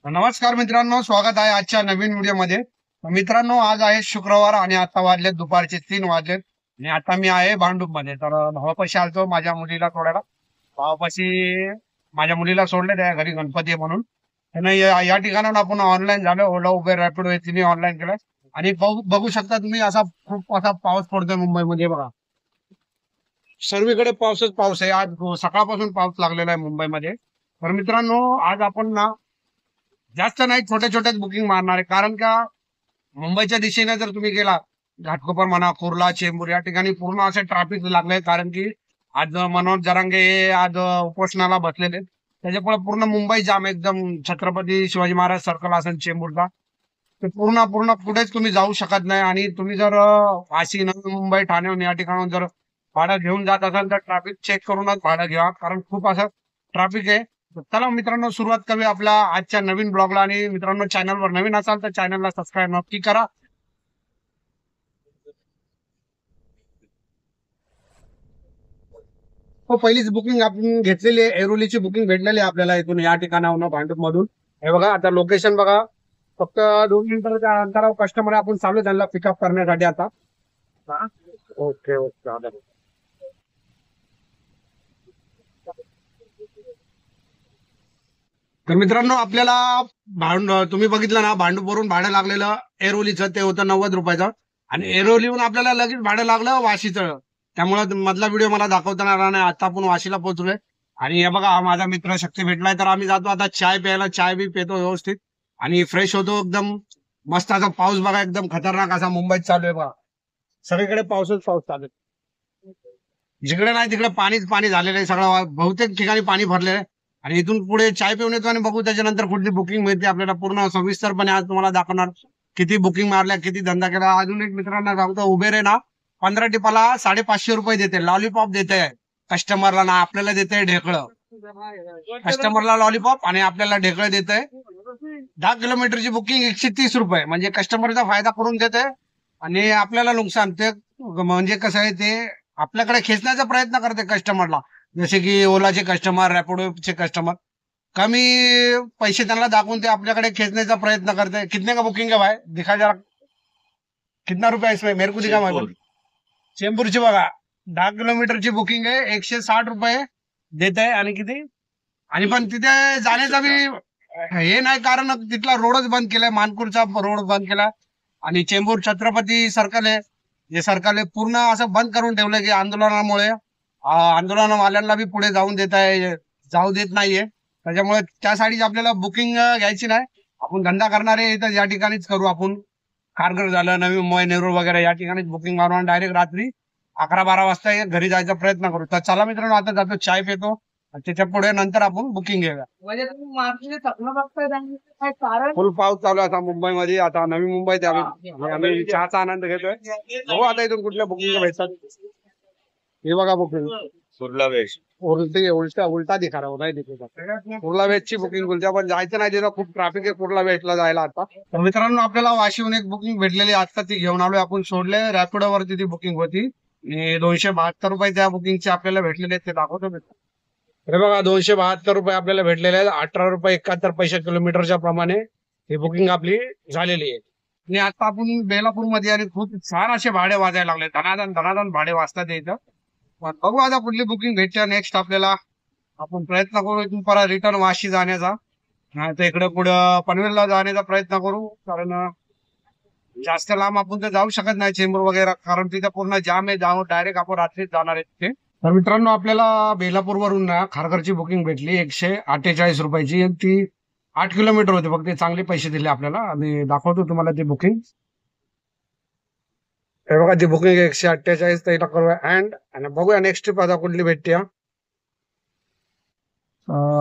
नमस्कार मित्रांनो, स्वागत आहे आजच्या नवीन व्हिडिओमध्ये. मित्रांनो, आज आहे शुक्रवार आणि आता वाजले दुपारचे 3 वाजलेत आणि आता मी आहे भांडूप मध्ये. तर भावापाशी आलतो माझ्या मुलीला सोडायला. भावापाशी माझ्या मुलीला सोडले, त्या घरी गणपती आहे म्हणून. त्यानं या ठिकाणाहून आपण ऑनलाईन झालो. ओला उबेर रॅपिडो हे तिने ऑनलाईन केलं आणि बघू शकता तुम्ही, खूप असा पाऊस पडतोय मुंबईमध्ये. बघा, सर्वीकडे पाऊसच पाऊस आहे. आज सकाळपासून पाऊस लागलेला आहे मुंबईमध्ये. तर मित्रांनो, आज आपण ना जास्त नाही, छोट्या छोट्याच बुकिंग मारणार आहे. कारण का, मुंबईच्या दिशेने जर तुम्ही गेला, घाटकोपर म्हणा, कुर्ला, चेंबूर या ठिकाणी पूर्ण असे ट्रॅफिक लागले. कारण की आज मनोज जरांगे हे आज उपोषणाला बसलेले, त्याच्यामुळे पूर्ण मुंबई जाम एकदम. छत्रपती शिवाजी महाराज सर्कल असेल चेंबूरचा, ते पूर्ण पूर्ण पुढेच तुम्ही जाऊ शकत नाही. आणि तुम्ही जर वाशी, नवी मुंबई, ठाणे या ठिकाणाहून जर भाडं घेऊन जात असाल तर ट्रॅफिक चेक करूनच भाडं घ्या, कारण खूप असं ट्रॅफिक आहे. चला मित्रांनो, सुरुवात करूया आपल्या आजच्या नवीन ब्लॉगला. आणि मित्रांनो, चॅनलवर नवीन असाल तर चॅनलला सबस्क्राईब नक्की करा. हो, पहिलीच बुकिंग आपण घेतलेली आहे. एरोलीची बुकिंग भेटलेली आहे आपल्याला इथून, या ठिकाणाहून, भांडूप मधून. हे बघा, आता लोकेशन बघा. फक्त 2 मिनिटाच्या अंतरावर कस्टमर आपण चालू त्यांना पिकअप करण्यासाठी आता. Okay okay. तर मित्रांनो, आपल्याला तुम्ही बघितलं ना, भांडूपवरून भाडं लागलेलं एरोलीचं ते होतं 90 रुपयाचं. आणि एरोलीहून आपल्याला लगेच भाडं लागलं वाशीचं. त्यामुळे मधला व्हिडिओ मला दाखवता येणार नाही. आता आपण वाशीला पोहोचलोय. आणि हे बघा, हा माझा मित्र शक्ती भेटलाय. तर आम्ही जातो आता चाय प्यायला. चाय बी पितो व्यवस्थित आणि फ्रेश होतो एकदम. मस्त असा पाऊस बघा, एकदम खतरनाक असा मुंबईत चालू आहे बघा. सगळीकडे पाऊसच पाऊस चालू आहे. जिकडे नाही तिकडे पाणीच पाणी झालेलं आहे. सगळं बहुतेक ठिकाणी पाणी भरलेलं आहे. आणि इथून पुढे चाय पिऊन येतो आणि बघू त्याच्यानंतर कुठली बुकिंग मिळते आपल्याला. पूर्ण सविस्तरपणे आज तुम्हाला दाखवणार, किती बुकिंग मारल्या, किती धंदा केला. अजून एक मित्रांना सांगतो, उबेर आहे ना, 15 टिपाला 550 रुपये देते. लॉलीपॉप देते कस्टमरला ना, आपल्याला देते ढेकळं. कस्टमरला लॉलीपॉप आणि आपल्याला ढेकळं देते. 10 किलोमीटरची बुकिंग 130 रुपये, म्हणजे कस्टमरचा फायदा करून देते आणि आपल्याला नुकसान. ते म्हणजे कसं आहे, ते आपल्याकडे खेचण्याचा प्रयत्न करते कस्टमरला. जसे की ओलाचे कस्टमर, रॅपिडोचे कस्टमर, कमी पैसे त्यांना दाखवून ते आपल्याकडे खेचण्याचा प्रयत्न करते. कितने का बुकिंग है भाई, दिखा जरा, कितना रुपया इसमें, मेरे को दिखा भाई. चेंबूरची बघा, 10 किलोमीटरची बुकिंग आहे, 160 रुपये देत आहे. आणि किती, आणि पण तिथे जाण्याचा बी हे नाही, कारण तिथला रोडच बंद केलाय. मानपूरचा रोड बंद केला. आणि चेंबूर छत्रपती सर्कल आहे, जे सर्कल आहे पूर्ण असं बंद करून ठेवलंय की आंदोलनामुळे. आंदोलनवाल्यांना बी पुढे जाऊ देत नाहीये. त्याच्यामुळे त्यासाठी आपल्याला बुकिंग घ्यायची नाही. आपण धंदा करणारे इथं या ठिकाणीच करू. आपण खारघर झालं, नवी मुंबई, नेरूळ वगैरे या ठिकाणीच बुकिंग मारू आणि डायरेक्ट रात्री 11-12 वाजता घरी जायचा प्रयत्न करू. तर चला मित्रांनो, आता जातो, चाय पितो, त्याच्या पुढे नंतर आपण बुकिंग घेऊया. फुल पाऊस चालू आहे आता मुंबईमध्ये. आता नवी मुंबईत आम्ही चहाचा आनंद घेतोय. हो, आता इथून कुठल्या बुकिंग भेटतात. हे बघा, बुकिंग कुर्ला वेस्ट उलटा दिखा रहा नाही दिखत. कुर्ला वेस्टची बुकिंग बोलते, आपण जायचं नाही तिथं, खूप ट्रॅफिक आहे कुर्ला वेस्टला जायला आता. तर मित्रांनो, आपल्याला वाशीहून एक बुकिंग भेटलेली आता, ती घेऊन आलोय आपण. सोडले रॅपिडो वरती ती बुकिंग होती आणि 272 रुपये त्या बुकिंगचे आपल्याला भेटलेले आहेत, ते दाखवतो मी. हे बघा, 272 रुपये आपल्याला भेटलेले आहेत. 18 रुपये 71 पैसे किलोमीटरच्या प्रमाणे ही बुकिंग आपली झालेली आहे. आणि आता आपण बेलापूर मध्ये, आणि खूप छान असे भाडे वाजायला लागले. धनाधन धनाधन भाडे वाजतात इथं. पण बघू आता कुठली बुकिंग भेटते नेक्स्ट आपल्याला. आपण प्रयत्न करू इथून परत रिटर्न वाशी जाण्याचा, नाही तर इकडे पुढं पनवेलला जाण्याचा प्रयत्न करू. कारण जास्त लांब आपण तर जाऊ शकत नाही चेंबूर वगैरे, कारण तिथे पूर्ण जाम आहे. जाऊन डायरेक्ट आपण रात्रीच जाणार आहे तिथे. तर मित्रांनो, आपल्याला बेलापूर वरून ना खारघरची बुकिंग भेटली 148 रुपयाची. ती 8 किलोमीटर होती फक्त. चांगले पैसे दिले आपल्याला. आणि दाखवतो तुम्हाला ती बुकिंग. हे बघा, ती बुकिंग 148 तर करूया अँड, आणि बघूया नेक्स्ट ट्रिप आता कुठली भेटते.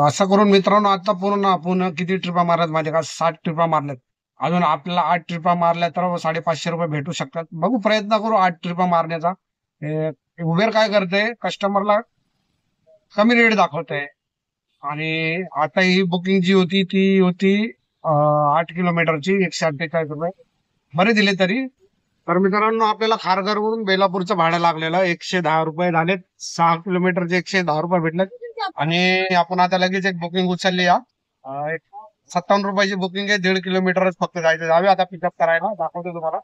असं करून मित्रांनो, आता पूर्ण आपण किती ट्रिपा मारल्यात माझ्या का, 60 ट्रिपा मारल्यात. अजून आपल्याला 8 ट्रिपा मारल्या तर 550 रुपये भेटू शकतात. बघू, प्रयत्न करू 8 ट्रिपा मारण्याचा. उबेर काय करते, कस्टमरला कमी रेट दाखवते. आणि आता ही बुकिंग जी होती ती होती 8 किलोमीटरची, 148 रुपये बरे दिले तरी. तर मित्रांनो, आपल्याला खारघरवरून बेलापूरचं भाडं लागलेलं 110 रुपये झालेत. 6 किलोमीटरचे 110 रुपये भेटलेत. आणि आपण आता लगेच एक बुकिंग उचलली या. ₹57 बुकिंग आहे. 1.5 किलोमीटरच फक्त जायचं. जाऊया आता पिकअप करायला, दाखवतो तुम्हाला.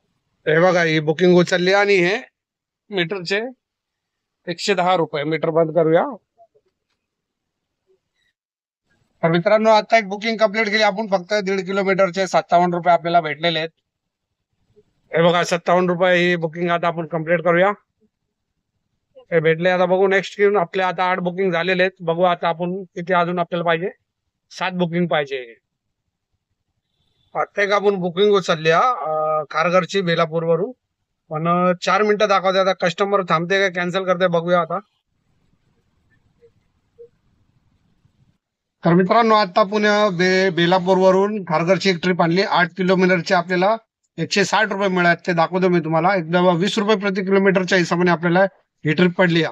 हे बघा ही बुकिंग उचलली आणि हे मीटरचे ₹110 मीटर बंद करूया. तर मित्रांनो आता एक बुकिंग कंप्लीट केली आपण. फक्त 1.5 किलोमीटरचे ₹57 आपल्याला भेटलेले आहेत. हे बघा ₹57 ही बुकिंग आता आपण कंप्लीट करूया. हे भेटले. आता बघू नेक्स्ट घेऊन आपले आता 8 बुकिंग झालेले आहेत. बघू आता आपण किती अजून आपल्याला पाहिजे. 7 बुकिंग पाहिजे. आता एक आपण बुकिंग उचलली खारघरची बेलापूर वरून. पण 4 मिनिटं दाखवते. आता कस्टमर थांबते का कॅन्सल करते बघूया आता. तर मित्रांनो आता पुण्या बेलापूर वरून खारघरची एक ट्रिप आणली. 8 किलोमीटरचे आपल्याला ₹160 मिळाले. ते दाखवतो मी तुम्हाला. एकदम ₹20 प्रति किलोमीटरच्या हिशोबाने आपल्याला ही ट्रिप पडली.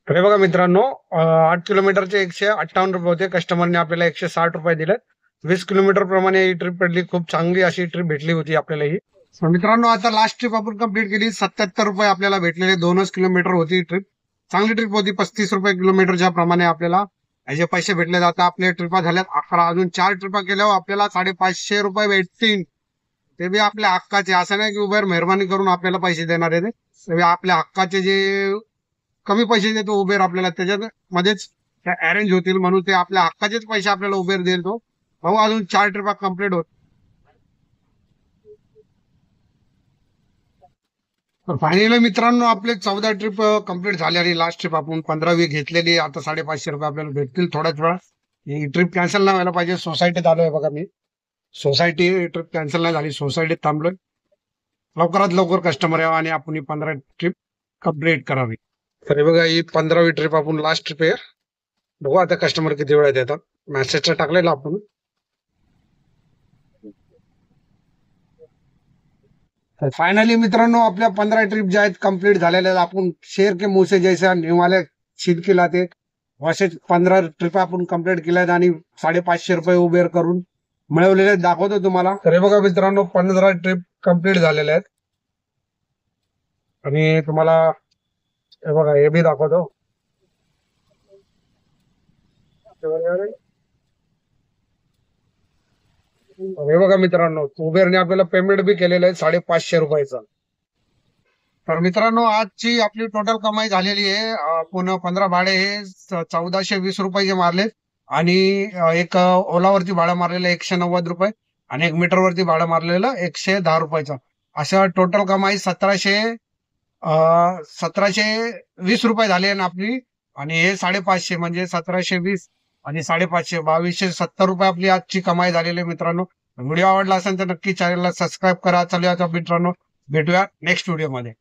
हे बघा मित्रांनो 8 किलोमीटरचे ₹158 होते. कस्टमरने आपल्याला ₹160 दिले. 20 किलोमीटर प्रमाणे ही ट्रिप पडली. खूप चांगली अशी ट्रिप भेटली होती आपल्याला ही. मित्रांनो आता लास्ट ट्रिप आपण कंप्लीट केली. ₹77 आपल्याला भेटलेले. 2च किलोमीटर होती ट्रिप. चांगली ट्रिप होती. ₹35 किलोमीटरच्या प्रमाणे आपल्याला याचे पैसे भेटले. जातात. आपल्या ट्रिपा झाल्यात 11. अजून 4 ट्रिपा केल्यावर आपल्याला ₹550 भेटतील. ते बी आपल्या हक्काचे. असं नाही की उबेर मेहरबानी करून आपल्याला पैसे देणार आहे. ते आपल्या हक्काचे जे कमी पैसे देतो उबेर आपल्याला त्याच्यात मध्येच अरेंज होतील म्हणून ते आपल्या हक्काचेच पैसे आपल्याला उबेर देतो. भाऊ अजून 4 ट्रिपा कंप्लीट होत. फायनली मित्रांनो आपले 14 ट्रिप कंप्लीट झाले आणि लास्ट ट्रिप आपण 15वी घेतलेली. आता ₹550 आपल्याला भेटतील थोड्याच वेळा. ही ट्रिप कॅन्सल नाही व्हायला पाहिजे. सोसायटीत आलोय बघा मी. सोसायटी ट्रिप कॅन्सल नाही झाली. सोसायटीत थांबलोय. लवकरात लवकर कस्टमर यावं आणि आपण ही 15 ट्रिप कंप्लीट करावी. तर बघा ही 15वी ट्रिप आपण लास्ट ट्रिप आहे. बघू आता कस्टमर किती वेळात येतात. मेसेजचा टाकलेला आपण. फायनली मित्रांनो आपल्या 15 ट्रिप ज्या आहेत कंप्लीट झालेल्या आहेत. आपण शेर के मुंह से जैसा निवाले सीध के लाते असे 15 ट्रिप आपण कंप्लीट केल्या आहेत आणि ₹550 उबेर करून मिळवलेले दाखवतो तुम्हाला. तर हे बघा मित्रांनो 15 ट्रिप कंप्लीट झालेल्या आहेत आणि तुम्हाला हे बघा हे बी दाखवतो. हे बघा मित्रांनो उबेरने आपल्याला पेमेंट बी केलेलं आहे ₹550. तर मित्रांनो आजची आपली टोटल कमाई झालेली आहे. आपण 15 भाडे हे ₹1420 मारले आणि एक ओलावरती भाडं मारलेलं ₹190 आणि एक मीटरवरती भाडं मारलेलं ₹110. असं टोटल कमाई ₹1720 झाली आहे आपली. आणि हे 550 म्हणजे 1720 आणि 550 ₹2270 आपली आजची कमाई झालेली आहे मित्रांनो. व्हिडिओ आवडला असेल तर नक्की चॅनलला सबस्क्राईब करा. चला आता मित्रांनो भेटूया नेक्स्ट व्हिडिओ मध्ये.